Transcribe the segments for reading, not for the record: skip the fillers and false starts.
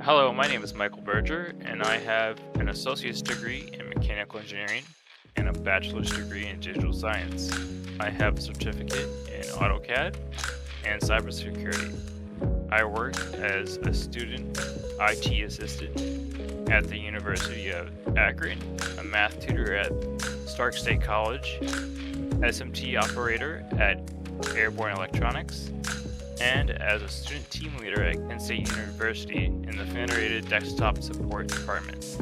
Hello, my name is Michael Berger, and I have an associate's degree in mechanical engineering and a bachelor's degree in digital science. I have a certificate in AutoCAD and cybersecurity. I work as a student IT assistant at the University of Akron, a math tutor at Stark State College, SMT operator at Airborne Electronics, and as a student team leader at Kent State University in the Federated Desktop Support Department.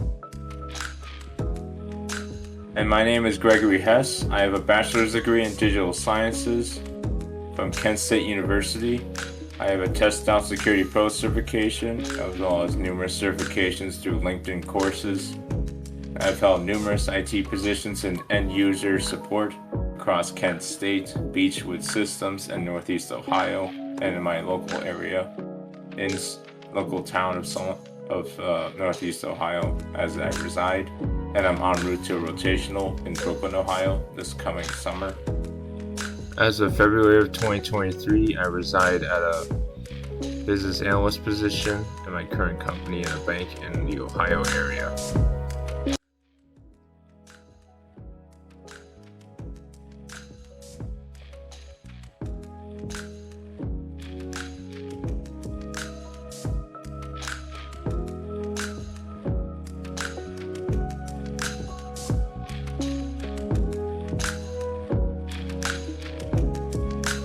And my name is Gregory Hess. I have a bachelor's degree in digital sciences from Kent State University. I have a Test-Out Security Pro certification, as well as numerous certifications through LinkedIn courses. I've held numerous IT positions in end-user support across Kent State, Beechwood Systems, and Northeast Ohio, and in my local area, in local town of Northeast Ohio, as I reside. And I'm en route to a rotational in Brooklyn, Ohio, this coming summer. As of February of 2023, I reside at a business analyst position in my current company in a bank in the Ohio area.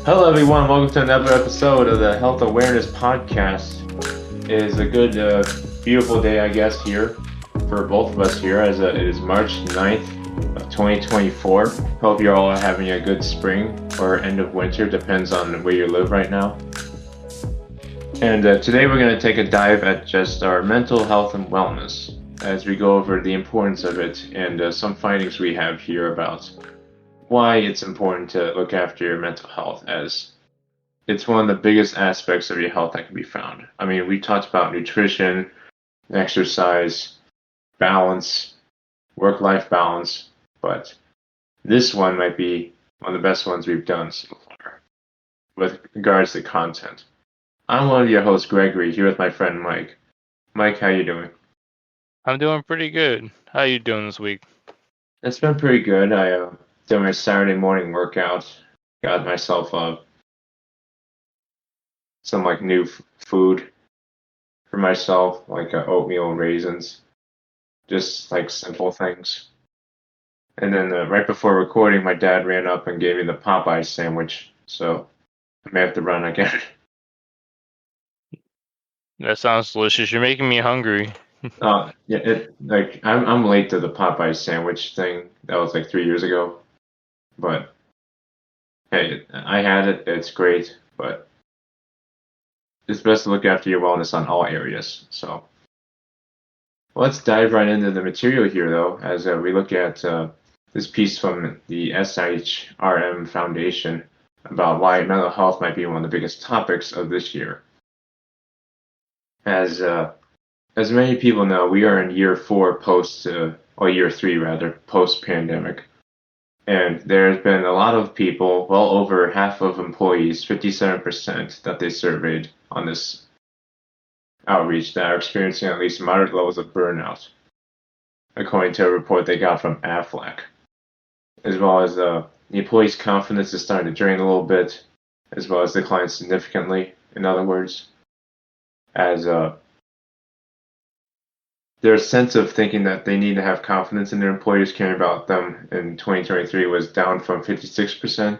Hello everyone, welcome to another episode of the Health Awareness Podcast. It is a good, beautiful day, I guess, here for both of us here, as it is March 9th of 2024. Hope you're all having a good spring or end of winter, depends on where you live right now. And today we're going to take a dive at just our mental health and wellness as we go over the importance of it and some findings we have here about why it's important to look after your mental health, as it's one of the biggest aspects of your health that can be found. I mean, we talked about nutrition, exercise, balance, work-life balance, but this one might be one of the best ones we've done so far with regards to content. I'm one of your hosts, Gregory, here with my friend Mike. Mike, how you doing? I'm doing pretty good. How you doing this week? It's been pretty good. I did my Saturday morning workout, got myself some like new food for myself, like oatmeal and raisins, just like simple things. And then right before recording, my dad ran up and gave me the Popeye sandwich, so I may have to run again. That sounds delicious. You're making me hungry. Yeah, I'm late to the Popeye sandwich thing. That was like 3 years ago. But hey, I had it. It's great, but it's best to look after your wellness on all areas. So let's dive right into the material here, though, as we look at this piece from the SHRM Foundation about why mental health might be one of the biggest topics of this year. As many people know, we are in year 4 or year 3 rather, post-pandemic. And there's been a lot of people, well over half of employees, 57% that they surveyed on this outreach, that are experiencing at least moderate levels of burnout, according to a report they got from AFLAC. As well as the employees' confidence is starting to drain a little bit, as well as decline significantly, in other words, as their sense of thinking that they need to have confidence in their employers caring about them in 2023 was down from 56%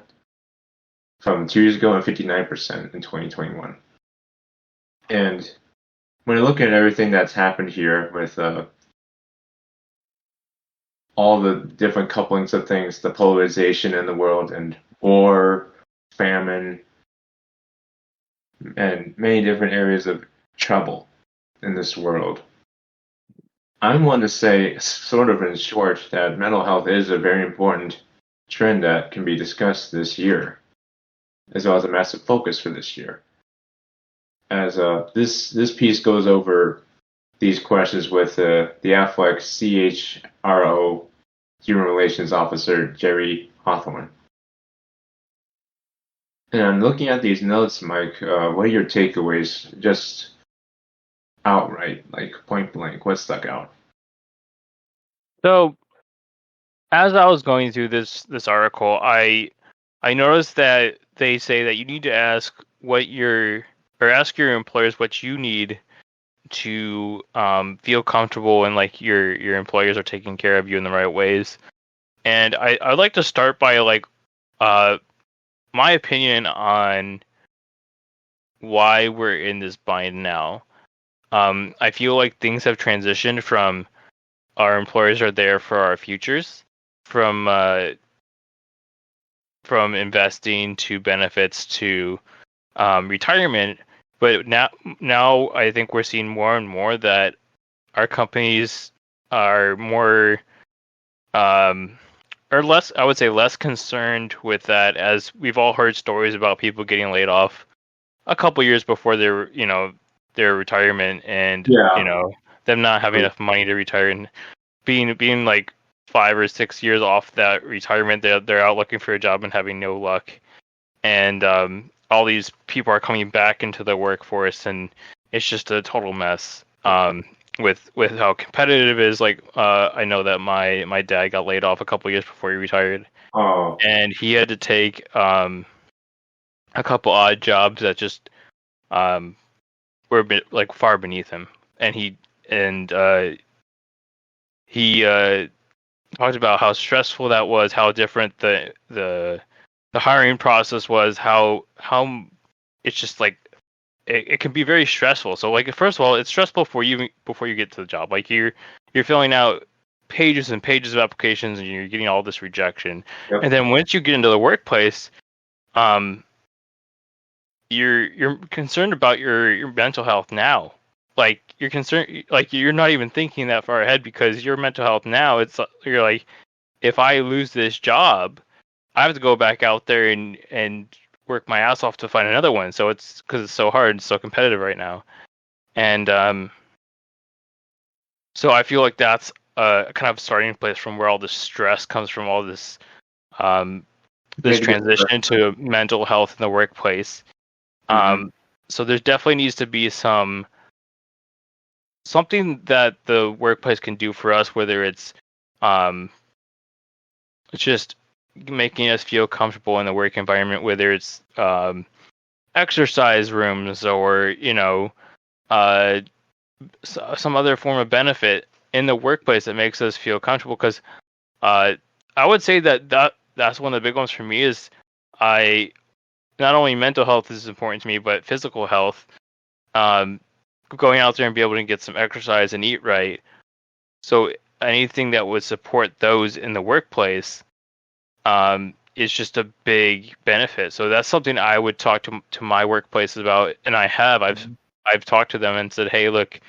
from 2 years ago and 59% in 2021. And when I look at everything that's happened here with all the different couplings of things, the polarization in the world and war, famine, and many different areas of trouble in this world, I want to say, sort of in short, that mental health is a very important trend that can be discussed this year, as well as a massive focus for this year. As this piece goes over these questions with the AFLAC CHRO Human Relations Officer, Jerry Hawthorne. And I'm looking at these notes, Mike. What are your takeaways? Just outright, like point blank? What stuck out? So as I was going through this article, I noticed that they say that you need to ask ask your employers what you need to feel comfortable and like your employers are taking care of you in the right ways. And I'd like to start by like uh my opinion on why we're in this bind now. I feel like things have transitioned from our employers are there for our futures, from investing to benefits to retirement. But now I think we're seeing more and more that our companies are more or less, I would say, less concerned with that, as we've all heard stories about people getting laid off a couple years before their retirement, and Yeah. them not having enough money to retire, and being like 5 or 6 years off that retirement. They're out looking for a job and having no luck, and all these people are coming back into the workforce, and it's just a total mess. With how competitive it is, like I know that my dad got laid off a couple years before he retired, Oh, and he had to take a couple odd jobs that just um, were a bit like far beneath him, and he talked about how stressful that was, how different the hiring process was, how it's just like it can be very stressful. So like first of all, it's stressful for you before you get to the job. Like you're filling out pages and pages of applications and you're getting all this rejection. yep. And then once you get into the workplace, um you're concerned about your mental health now. Like you're concerned, like you're not even thinking that far ahead, because your mental health now, you're like, if I lose this job, I have to go back out there and work my ass off to find another one. So it's because it's so hard and so competitive right now. And so I feel like that's a kind of starting place from where all this stress comes from, all this this Negative transition to mental health in the workplace. Mhm. So there definitely needs to be something that the workplace can do for us, whether it's um, just making us feel comfortable in the work environment, whether it's exercise rooms or uh, some other form of benefit in the workplace that makes us feel comfortable. Because I would say that's one of the big ones for me is I not only mental health is important to me, but physical health. Um, Going out there and be able to get some exercise and eat right. So anything that would support those in the workplace is just a big benefit. So that's something I would talk to my workplace about, and I've talked to them and said, hey, look,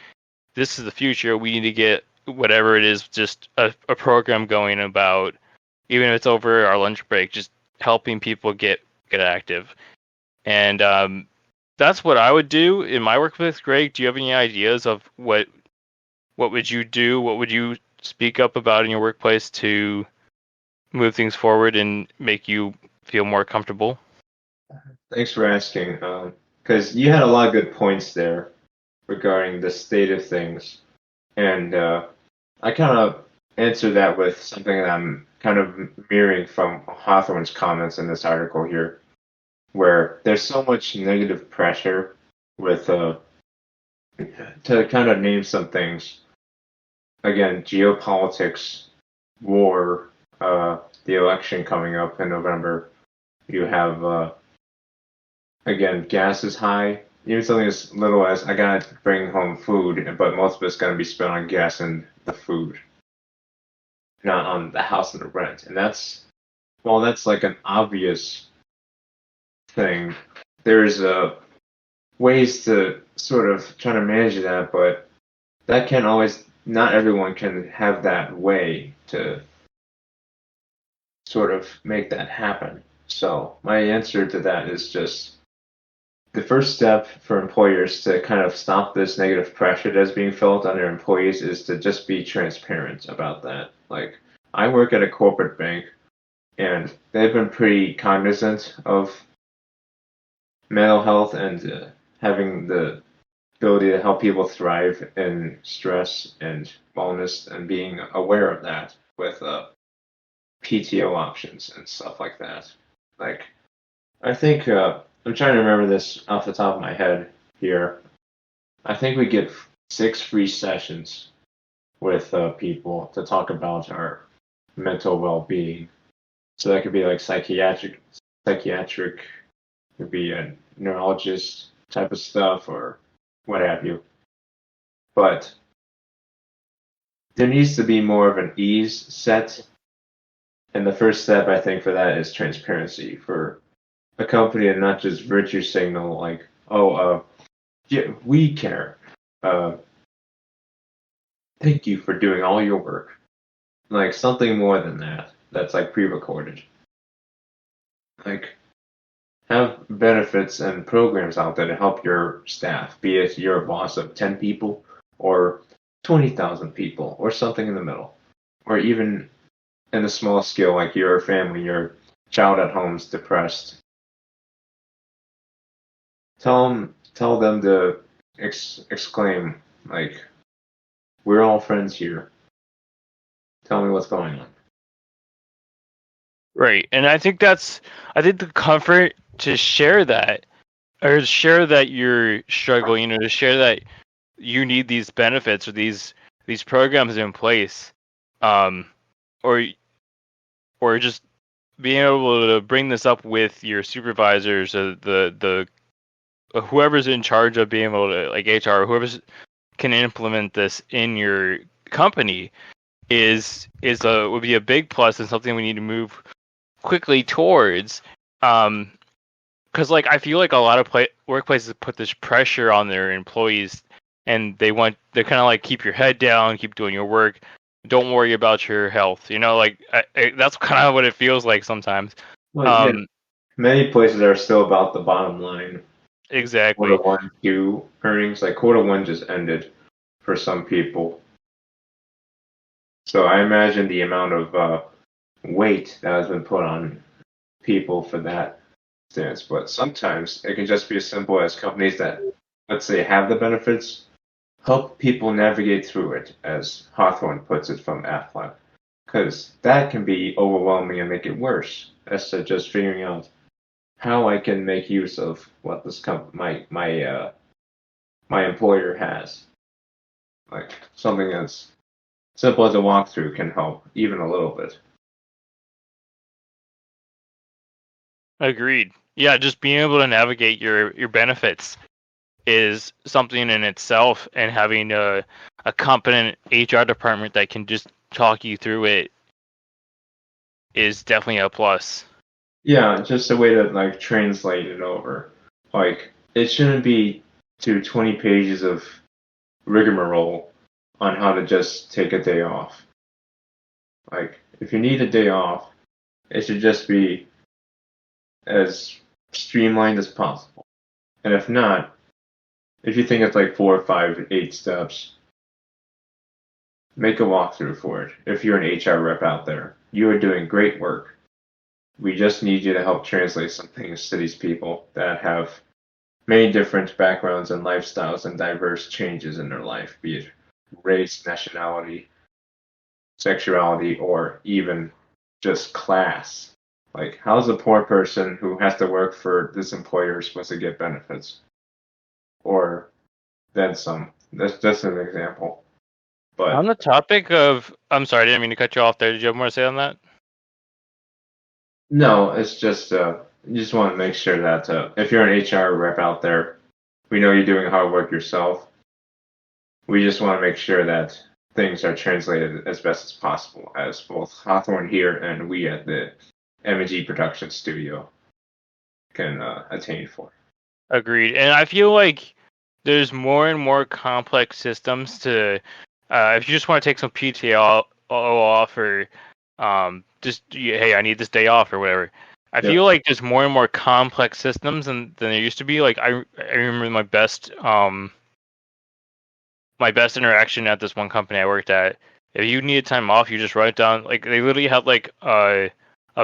this is the future. We need to get whatever it is, just a program going about, even if it's over our lunch break, just helping people get active. And that's what I would do in my workplace. Greg, do you have any ideas of what would you do? What would you speak up about in your workplace to move things forward and make you feel more comfortable? Thanks for asking. Because you had a lot of good points there regarding the state of things, and I kind of answered that with something that I'm kind of mirroring from Hawthorne's comments in this article here, where there's so much negative pressure with to kind of name some things. Again, geopolitics, war, the election coming up in November. You have again, gas is high. Even something as little as I gotta bring home food, but most of it's gonna be spent on gas and the food, not on the house and the rent. And that's like an obvious thing. There's ways to sort of try to manage that, but that can always not everyone can have that way to sort of make that happen. So my answer to that is just the first step for employers to kind of stop this negative pressure that's being felt on their employees is to just be transparent about that. Like, I work at a corporate bank, and they've been pretty cognizant of mental health and having the ability to help people thrive in stress and wellness and being aware of that with PTO options and stuff like that. Like, I think I'm trying to remember this off the top of my head here. I think we get 6 free sessions with people to talk about our mental well-being. So that could be like psychiatric, could be a neurologist type of stuff or what have you. But there needs to be more of an ease set. And the first step, I think, for that is transparency for a company and not just virtue signal like, yeah, we care. Thank you for doing all your work. Like something more than that. That's like pre-recorded. Like have benefits and programs out there to help your staff, be it you're a boss of 10 people or 20,000 people or something in the middle. Or even in a small scale, like your family, your child at home's depressed. Tell them to exclaim, like, we're all friends here. Tell me what's going on. Right. And I think the comfort to share that, or to share that you're struggling, to share that you need these benefits or these programs in place, or just being able to bring this up with your supervisors or the whoever's in charge of being able to, like HR, whoever's can implement this in your company would be a big plus and something we need to move quickly towards. Because like I feel like a lot of workplaces put this pressure on their employees, and they're kind of like, keep your head down, keep doing your work, don't worry about your health. Like that's kind of what it feels like sometimes. Well, yeah, many places are still about the bottom line. Exactly. Quarter 1, 2 earnings, like quarter 1 just ended for some people. So I imagine the amount of weight that has been put on people for that stance. But sometimes it can just be as simple as companies that, let's say, have the benefits, help people navigate through it, as Hawthorne puts it from Aflac. Because that can be overwhelming and make it worse, as to just figuring out how I can make use of what this my employer has. Like something as simple as a walkthrough can help even a little bit. Agreed. Yeah, just being able to navigate your benefits is something in itself, and having a competent HR department that can just talk you through it is definitely a plus. Yeah, just a way to like translate it over. Like it shouldn't be 20 pages of rigmarole on how to just take a day off. Like if you need a day off, it should just be as streamlined as possible. And if not, if you think it's like 4, 5, 8 steps, make a walkthrough for it. If you're an HR rep out there, you are doing great work. We just need you to help translate some things to these people that have many different backgrounds and lifestyles and diverse changes in their life, be it race, nationality, sexuality, or even just class. Like, how's a poor person who has to work for this employer supposed to get benefits? Or then some. That's just an example. But on the topic of, I'm sorry, I didn't mean to cut you off there. Did you have more to say on that? no, it's just you just want to make sure that if you're an HR rep out there, we know you're doing hard work yourself. We just want to make sure that things are translated as best as possible, as both Hawthorne here and we at the M&G production studio can attain for. Agreed. And I feel like there's more and more complex systems to, if you just want to take some PTO off, or hey, I need this day off or whatever. I feel like there's more and more complex systems than there used to be. Like I remember my best interaction at this one company I worked at. If you needed time off, you just write it down. Like they literally had like a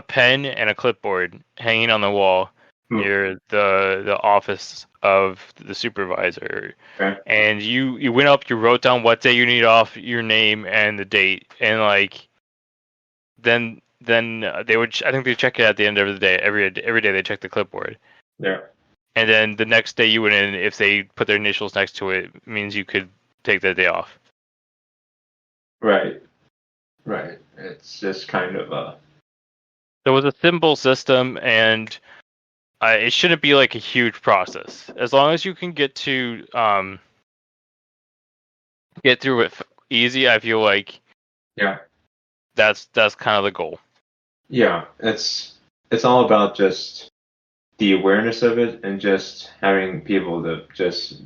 pen and a clipboard hanging on the wall. near the office of the supervisor. Okay. And you went up, you wrote down what day you need off, your name and the date, and like then they would I think they check it at the end of the day. Every day they check the clipboard. Yeah. And then the next day you went in, if they put their initials next to it, means you could take that day off. Right. Right. It's just kind of So it was a simple system, and it shouldn't be like a huge process. As long as you can get through it easy, I feel like yeah. that's kind of the goal. Yeah. It's all about just the awareness of it and just having people to just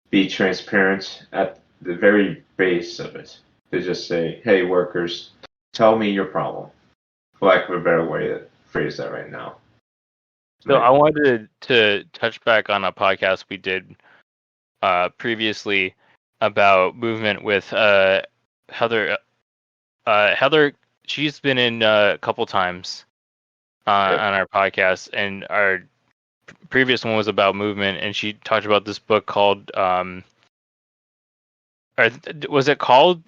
be transparent at the very base of it. To just say, hey, workers, tell me your problem. For lack of a better way to phrase that right now. So I wanted to touch back on a podcast we did previously about movement with Heather. Heather, she's been in a couple times on our podcast, and our previous one was about movement, and she talked about this book called was it called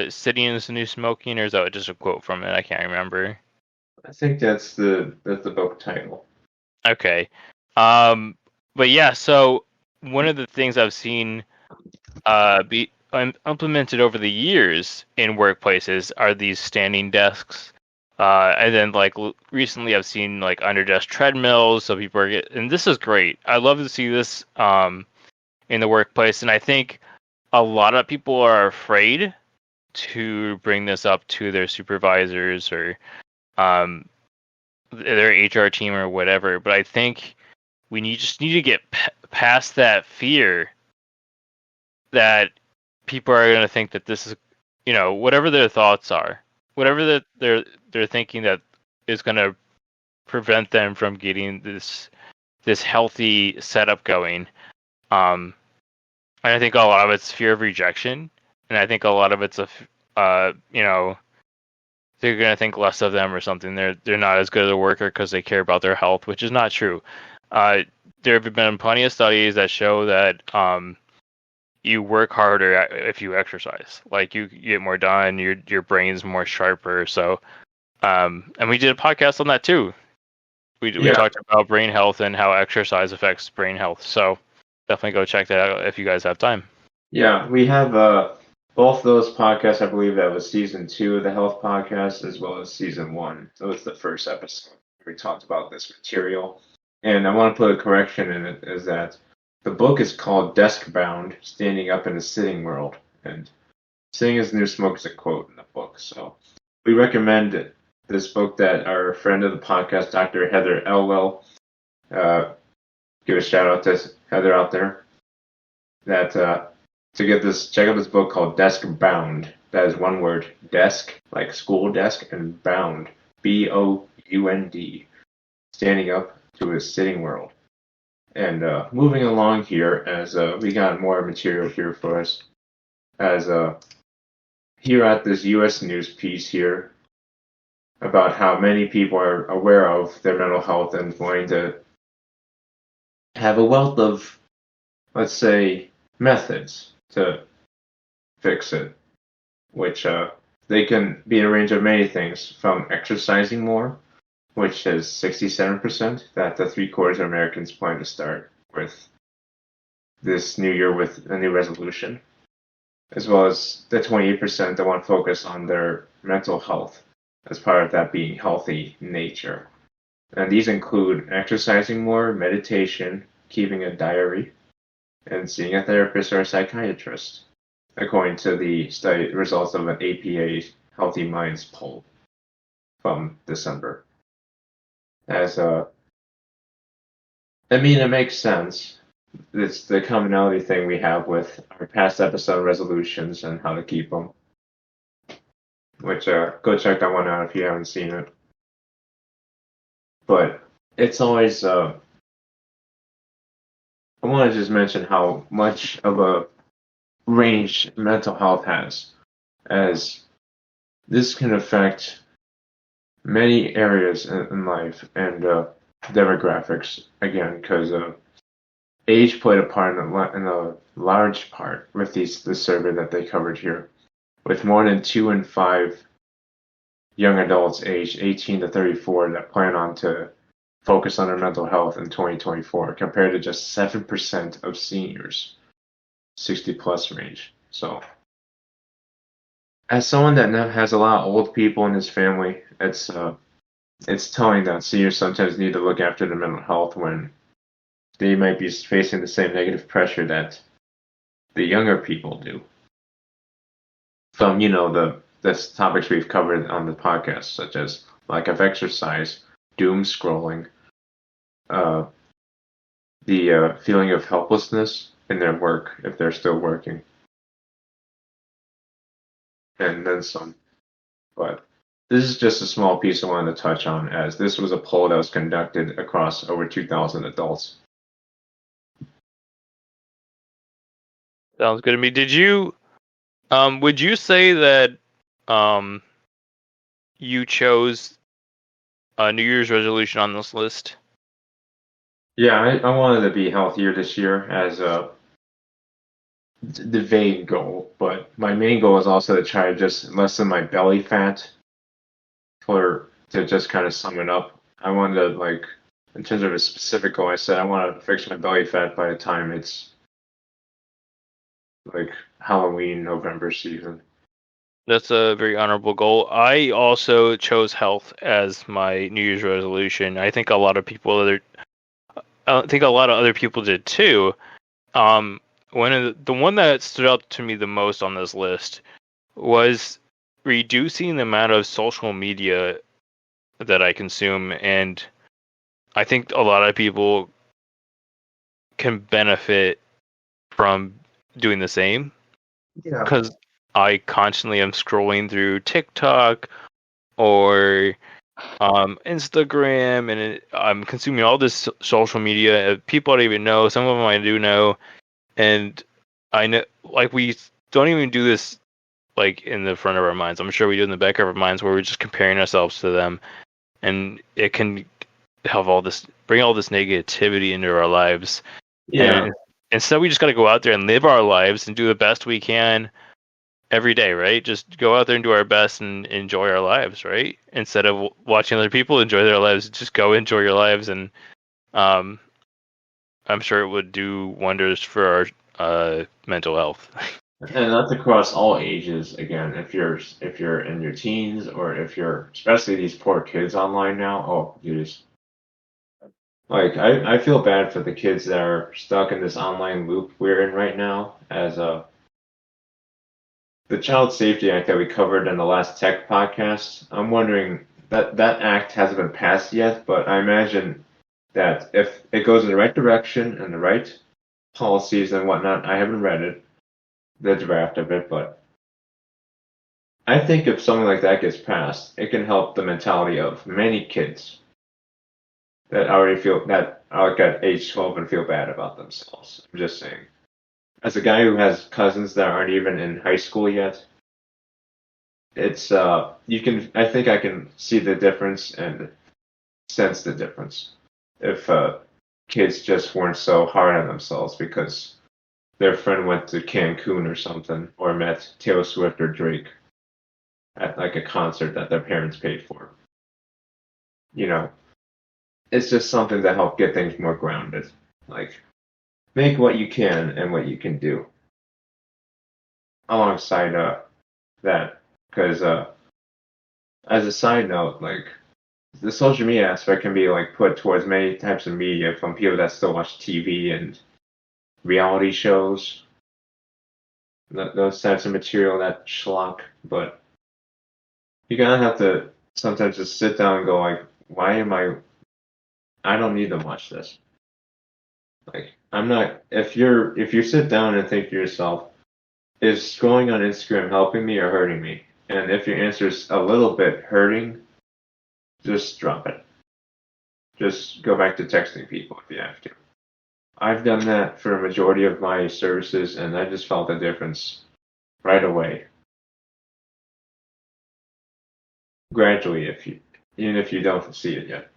Sitting is the New Smoking, or is that just a quote from it? I can't remember. I think that's the book title. Okay. But yeah, so one of the things I've seen be implemented over the years in workplaces are these standing desks. And then like recently I've seen like under desk treadmills, so people are and this is great. I love to see this in the workplace, and I think a lot of people are afraid to bring this up to their supervisors or their HR team or whatever. But I think we just need to get past that fear that people are going to think that this is, whatever their thoughts are, whatever that they're thinking that is going to prevent them from getting this healthy setup going. And I think a lot of it's fear of rejection, and I think a lot of it's they're going to think less of them or something. They're not as good as a worker because they care about their health, which is not true. There have been plenty of studies that show that you work harder if you exercise. Like you get more done, your brain's more sharper. So, and we did a podcast on that too. We talked about brain health and how exercise affects brain health. So definitely go check that out if you guys have time. Yeah, we have both those podcasts. I believe that was season 2 of the health podcast, as well as season 1. That was the first episode. We talked about this material. And I want to put a correction in it, is that the book is called Desk Bound, Standing Up in the Sitting World. And Sitting is the New Smoke is a quote in the book. So we recommend this book that our friend of the podcast, Dr. Heather Elwell, give a shout out to Heather out there, that to get this, check out this book called Desk Bound. That is one word, desk, like school desk, and bound, B-O-U-N-D, standing up to a sitting world. And moving along here, as we got more material here for us, as here at this U.S. news piece here about how many people are aware of their mental health and wanting to have a wealth of, let's say, methods to fix it, which they can be a range of many things, from exercising more, which is 67%, that the 3/4 of Americans plan to start with this new year with a new resolution, as well as the 28% that want to focus on their mental health, as part of that being healthy nature. And these include exercising more, meditation, keeping a diary, and seeing a therapist or a psychiatrist, according to the study results of an APA Healthy Minds poll from December. It makes sense. It's the commonality thing we have with our past episode resolutions and how to keep them. Which, go check that one out if you haven't seen it. But it's always, I want to just mention how much of a range mental health has, as this can affect many areas in life, and demographics again, because age played a part in a large part with this survey that they covered here, with more than 2 in 5 young adults aged 18 to 34 that plan on to focus on their mental health in 2024, compared to just 7% of seniors, 60 plus range. So, as someone that has a lot of old people in his family, it's telling that seniors sometimes need to look after their mental health when they might be facing the same negative pressure that the younger people do. From the topics we've covered on the podcast, such as lack of exercise, doom scrolling, the feeling of helplessness in their work if they're still working, and then some. But this is just a small piece I wanted to touch on, as this was a poll that was conducted across over 2,000 adults. Sounds good to me. Would you say that you chose a New Year's resolution on this list? Yeah, I wanted to be healthier this year as the vague goal, but my main goal is also to try to just lessen my belly fat. To just kind of sum it up, I wanted to, like, in terms of a specific goal, I said I want to fix my belly fat by the time it's like Halloween, November season. That's a very honorable goal. I also chose health as my New Year's resolution. I think a lot of other people did too. The one that stood out to me the most on this list was reducing the amount of social media that I consume, and I think a lot of people can benefit from doing the same. Yeah. Because I constantly am scrolling through TikTok or Instagram, and I'm consuming all this social media. People I don't even know. Some of them I do know, and I know, like, we don't even do this like in the front of our minds. I'm sure we do in the back of our minds, where we're just comparing ourselves to them, and it can bring all this negativity into our lives. Yeah. And instead, we just got to go out there and live our lives and do the best we can every day, right? Just go out there and do our best and enjoy our lives, right? Instead of watching other people enjoy their lives, just go enjoy your lives, and I'm sure it would do wonders for our mental health. And that's across all ages. Again, if you're in your teens, or if you're, especially these poor kids online now. Oh, geez. Like, I feel bad for the kids that are stuck in this online loop we're in right now, as the Child Safety Act that we covered in the last tech podcast. I'm wondering, that act hasn't been passed yet, but I imagine that if it goes in the right direction and the right policies and whatnot, I haven't read it, the draft of it, but I think if something like that gets passed, it can help the mentality of many kids that are at age 12 and feel bad about themselves. I'm just saying. As a guy who has cousins that aren't even in high school yet, it's I think I can see the difference and sense the difference if kids just weren't so hard on themselves because their friend went to Cancun or something, or met Taylor Swift or Drake at, like, a concert that their parents paid for. It's just something to help get things more grounded. Like, make what you can and what you can do. Alongside that, because as a side note, like, the social media aspect can be, like, put towards many types of media, from people that still watch TV and reality shows, those types of material, that schlock. But you're gonna have to sometimes just sit down and go, like, why am I don't need to watch this. Like, I'm not. If you sit down and think to yourself, is scrolling on Instagram helping me or hurting me? And if your answer is a little bit hurting, just drop it. Just go back to texting people if you have to. I've done that for a majority of my services, and I just felt the difference right away. Gradually, even if you don't see it yet,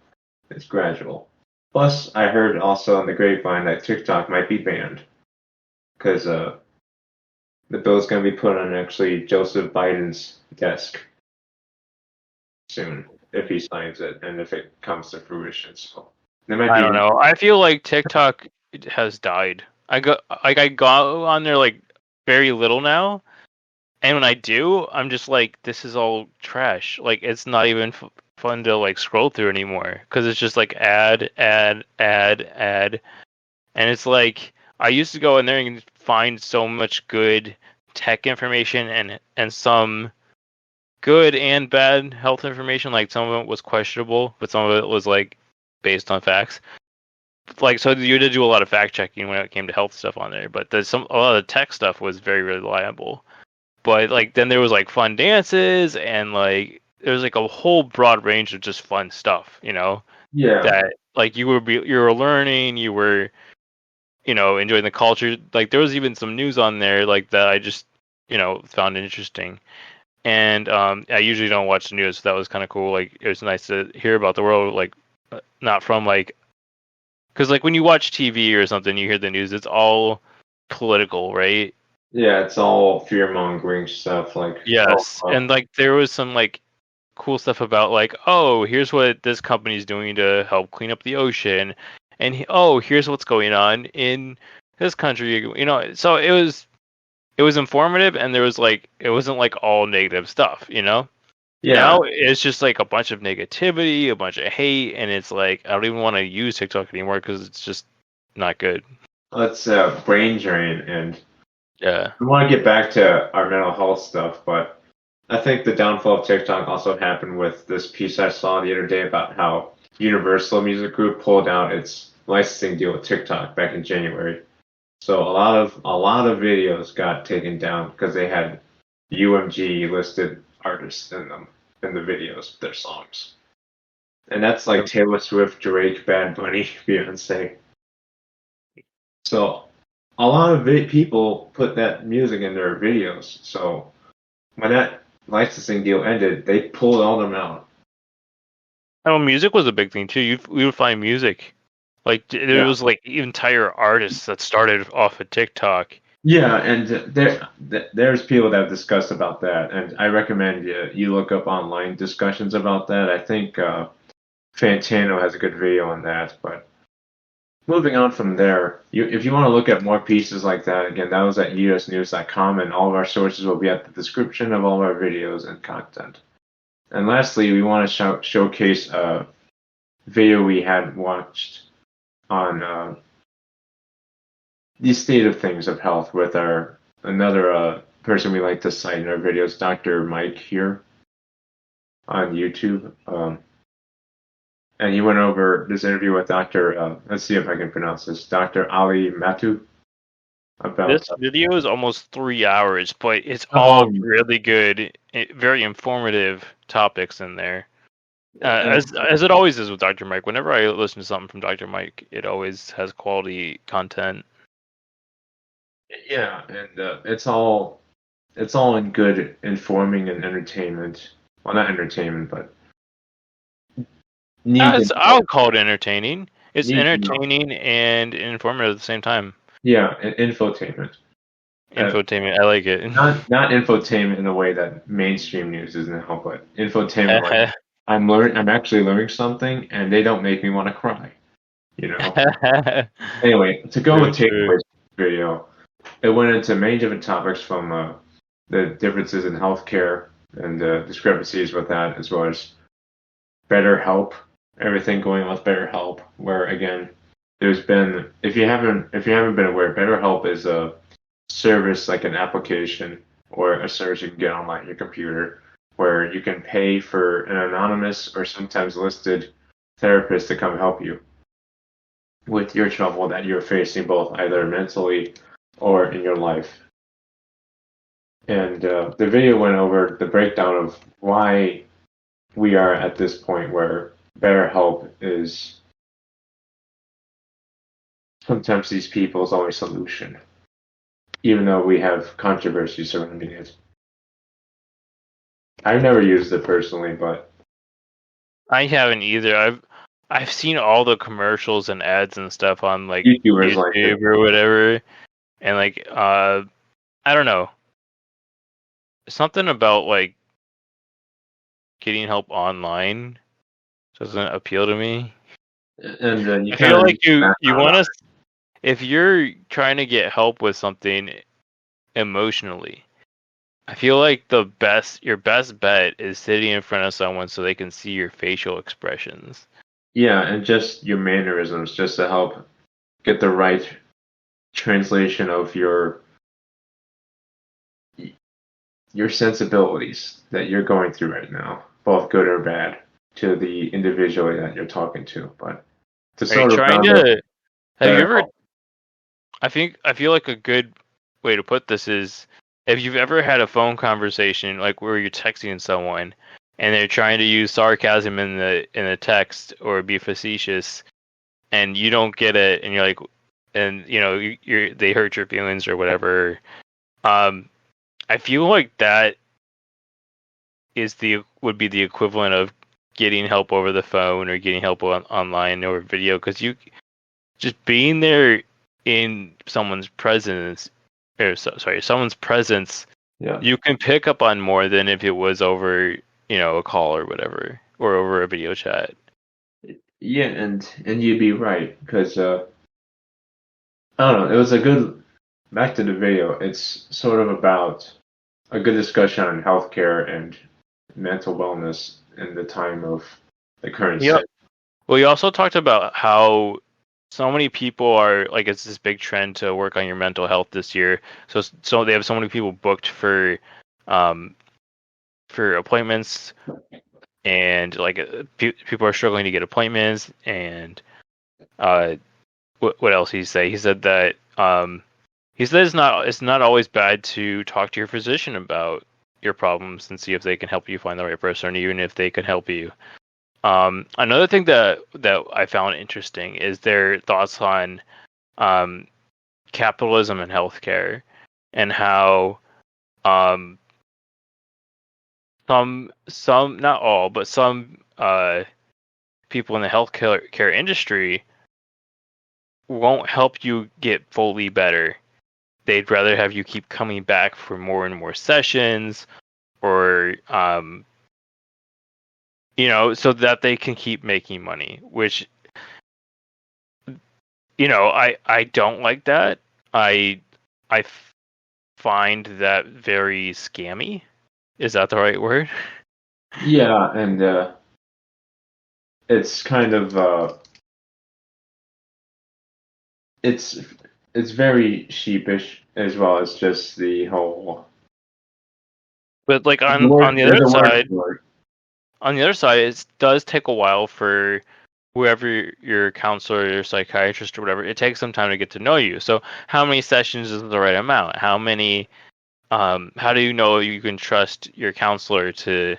it's gradual. Plus, I heard also on the grapevine that TikTok might be banned because the bill's going to be put on actually Joseph Biden's desk soon if he signs it and if it comes to fruition. So there might I be. don't know. I feel like TikTok has died. I go on there like very little now, and when I do, I'm just like, this is all trash. Like it's not even fun to like scroll through anymore because it's just like ad, and it's like I used to go in there and find so much good tech information and some good and bad health information. Like some of it was questionable, but some of it was like based on facts. Like so, you did do a lot of fact checking when it came to health stuff on there, but a lot of the tech stuff was very reliable. But like then there was like fun dances and like there was like a whole broad range of just fun stuff, Yeah. that like you were learning, you were enjoying the culture. Like there was even some news on there like that I just found interesting. And I usually don't watch the news, so that was kind of cool. Like it was nice to hear about the world, like not from like because like when you watch TV or something, you hear the news, it's all political, right? Yeah, it's all fear mongering stuff. Like, oh, Yes, and like there was some like cool stuff about like, oh, here's what this company's doing to help clean up the ocean, and oh, here's what's going on in this country. So it was informative, and there was like it wasn't like all negative stuff. yeah, Now it's just like a bunch of negativity, a bunch of hate, and it's like I don't even want to use TikTok anymore because it's just not good. let's brain drain, and Yeah. we want to get back to our mental health stuff, but I think the downfall of TikTok also happened with this piece I saw the other day about how Universal Music Group pulled out its licensing deal with TikTok back in January. So a lot of videos got taken down because they had UMG listed artists in them in the videos, their songs. And that's like Taylor Swift, Drake, Bad Bunny, Beyonce. So a lot of people put that music in their videos. So when that licensing deal ended, they pulled all them out. Oh, music was a big thing too. We would find music. Like there Yeah. was like entire artists that started off of TikTok. Yeah, and there's people that have discussed about that, and I recommend you look up online discussions about that. I think Fantano has a good video on that. But moving on from there, if you want to look at more pieces like that, again, that was at usnews.com, and all of our sources will be at the description of all of our videos and content. And lastly, we want to showcase a video we had watched on the state of things of health with our another person we like to cite in our videos, Dr. Mike here on YouTube. And he went over this interview with Dr. Let's see if I can pronounce this, Dr. Ali Matu. About This video is almost 3 hours, but it's all really good, very informative topics in there. As it always is with Dr. Mike. Whenever I listen to something from Dr. Mike, it always has quality content. yeah, and it's all in good informing and entertainment. Well, not entertainment, but I'll call it entertaining. It's Need to know. entertaining and informative at the same time. Yeah, infotainment. Infotainment, I like it. Not infotainment in the way that mainstream news is now, but infotainment like I'm actually learning something and they don't make me want to cry. Anyway, to go with takeaways video, it went into many different topics from the differences in healthcare and the discrepancies with that, as well as BetterHelp, everything going on with BetterHelp, where again, there's been if you haven't been aware, BetterHelp is a service like an application or a service you can get online on your computer where you can pay for an anonymous or sometimes listed therapist to come help you with your trouble that you're facing both either mentally or in your life. And the video went over the breakdown of why we are at this point where BetterHelp is sometimes these people's only solution, even though we have controversy surrounding it. I've never used it personally, but I haven't either. I've seen all the commercials and ads and stuff on like YouTubers like it. YouTube or whatever, and like I don't know, something about like getting help online doesn't appeal to me. And you I feel like you you want to, if you're trying to get help with something emotionally, I feel like your best bet is sitting in front of someone so they can see your facial expressions. Yeah, and just your mannerisms, just to help get the right translation of your sensibilities that you're going through right now, both good or bad, to the individual that you're talking to. But to Are you sort of trying round up, to? Have you ever? help. I feel like a good way to put this is if you've ever had a phone conversation like where you're texting someone and they're trying to use sarcasm in the text or be facetious and you don't get it and you're like, and you know they hurt your feelings or whatever. I feel like that would be the equivalent of getting help over the phone or getting help online or video, because you just being there in someone's presence, or someone's presence, Yeah. you can pick up on more than if it was over, a call or whatever, or over a video chat. Yeah, and you'd be right because I don't know. It was a good back to the video. It's sort of about a good discussion on healthcare and mental wellness in the time of the current Yeah. state. Well, you also talked about how so many people are like, it's this big trend to work on your mental health this year. So they have so many people booked um, for appointments, and like people are struggling to get appointments. And what else did he say? He said that he said it's not always bad to talk to your physician about your problems and see if they can help you find the right person, even if they can help you. Another thing that I found interesting is their thoughts on capitalism and healthcare, and how some not all, but some people in the healthcare industry won't help you get fully better. They'd rather have you keep coming back for more and more sessions, or so that they can keep making money, which I don't like that. I find that very scammy. Is that the right word? Yeah, and it's kind of it's very sheepish as well as just the whole. But like The word, on the there's other a word side, for it. it does take a while for whoever your counselor, your psychiatrist, or whatever. It takes some time to get to know you. So how many sessions is the right amount? How many? How do you know you can trust your counselor to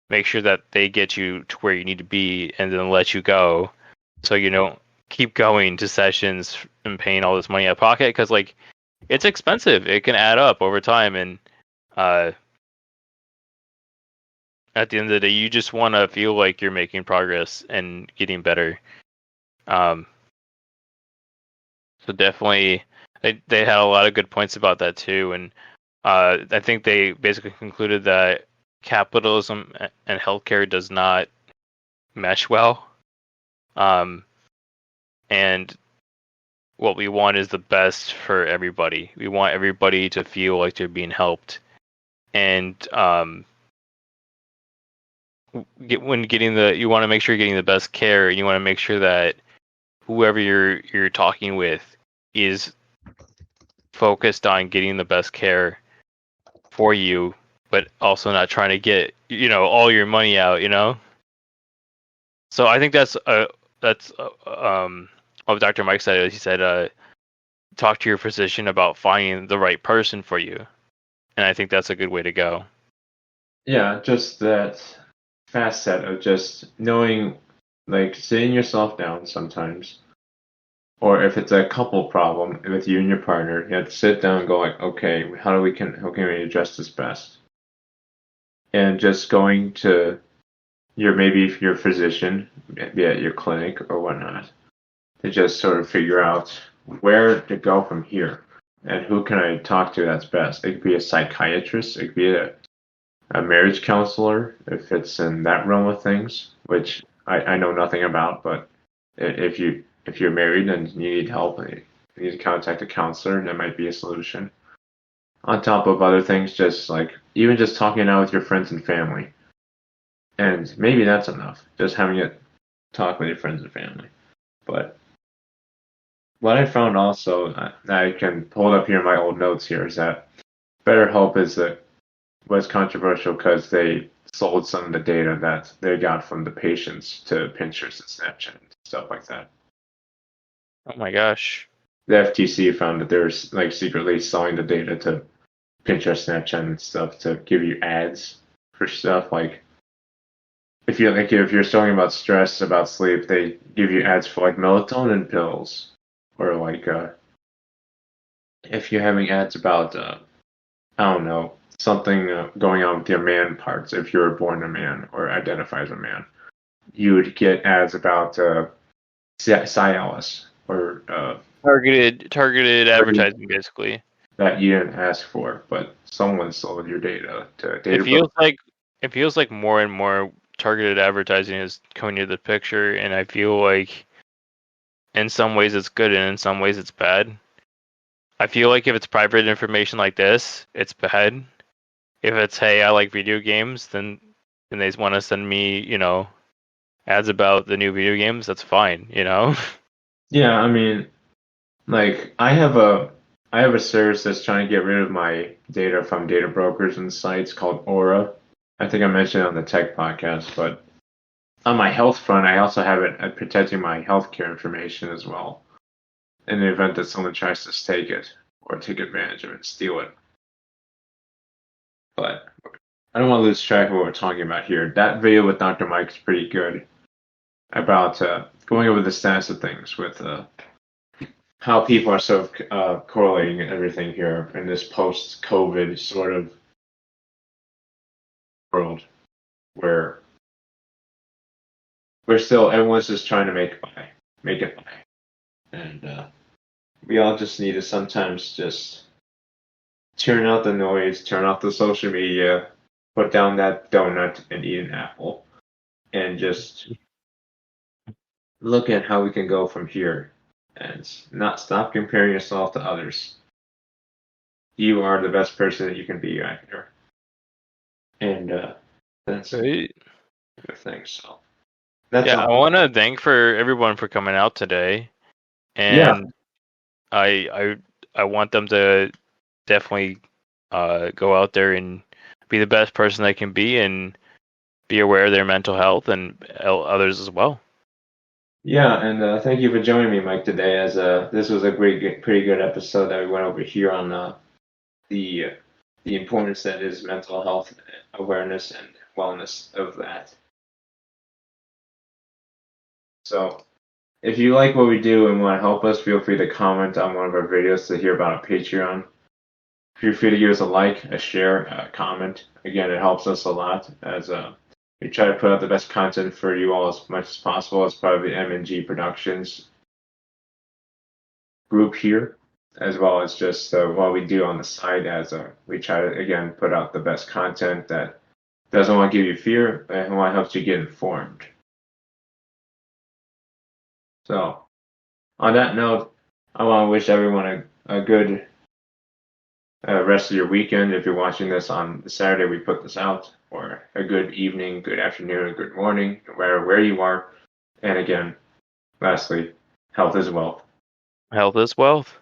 make sure that they get you to where you need to be and then let you go, so you don't keep going to sessions and paying all this money out of pocket? Because like it's expensive. It can add up over time, and uh, at the end of the day, you just want to feel like you're making progress and getting better. Um, so definitely, they had a lot of good points about that too, and I think they basically concluded that capitalism and healthcare does not mesh well. And what we want is the best for everybody. We want everybody to feel like they're being helped. And you want to make sure you're getting the best care. You want to make sure that whoever you're talking with is focused on getting the best care for you, but also not trying to get all your money out. So I think that's what Dr. Mike said. He said, talk to your physician about finding the right person for you, and I think that's a good way to go. Yeah, just that facet of just knowing, like sitting yourself down sometimes, or if it's a couple problem with you and your partner, you have to sit down and go like, okay, how can we address this best? And just going to maybe your physician, be at your clinic or whatnot, to just sort of figure out where to go from here and who can I talk to that's best. It could be a psychiatrist, it could be a marriage counselor if it's in that realm of things, which I know nothing about. But if you're married and you need help, you need to contact a counselor, and that might be a solution. On top of other things, just like even just talking out with your friends and family, and maybe that's enough. Just having it talk with your friends and family. But what I found also, I can pull it up here in my old notes here, is that BetterHelp was controversial because they sold some of the data that they got from the patients to Pinterest and Snapchat and stuff like that. Oh my gosh. The FTC found that they're like secretly selling the data to Pinterest, Snapchat, and stuff to give you ads for stuff like if you're talking about stress, about sleep, they give you ads for like melatonin pills, or like if you're having ads about I don't know, something going on with your man parts, if you were born a man or identify as a man, you would get ads about Cialis or Targeted advertising, basically. that you didn't ask for, but someone sold your data to It data. feels like more and more targeted advertising is coming into the picture, and I feel like in some ways it's good and in some ways it's bad. I feel like if it's private information like this, it's bad. If it's, hey, I like video games, then they want to send me, ads about the new video games, that's fine, Yeah, I mean, like I have a service that's trying to get rid of my data from data brokers and sites called Aura. I think I mentioned it on the tech podcast, but on my health front, I also have it at protecting my healthcare information as well, in the event that someone tries to stake it or take advantage of it and steal it. But I don't want to lose track of what we're talking about here. That video with Dr. Mike is pretty good about going over the status of things with how people are sort of correlating everything here in this post-COVID sort of world where everyone's just trying to make it by, and we all just need to sometimes just turn out the noise, turn off the social media, put down that donut and eat an apple, and just look at how we can go from here and not stop comparing yourself to others. You are the best person that you can be out here. And that's Right. the thing. So that's Yeah, I all. want to thank for everyone for coming out today, Yeah, and I want them to definitely go out there and be the best person they can be, and be aware of their mental health and others as well. yeah, and thank you for joining me, Mike, today. As this was a pretty good episode that we went over here on the the importance that is mental health awareness and wellness of that. So, if you like what we do and want to help us, feel free to comment on one of our videos to hear about our Patreon. Feel free to give us a like, a share, a comment. Again, it helps us a lot as we try to put out the best content for you all as much as possible as part of the M&G Productions group here, as well as just what we do on the side as we try to, again, put out the best content that doesn't want to give you fear, but want to help you get informed. So, on that note, I want to wish everyone a good rest of your weekend. If you're watching this on Saturday, we put this out, or a good evening, good afternoon, good morning, no matter where you are. And again, lastly, health is wealth. Health is wealth.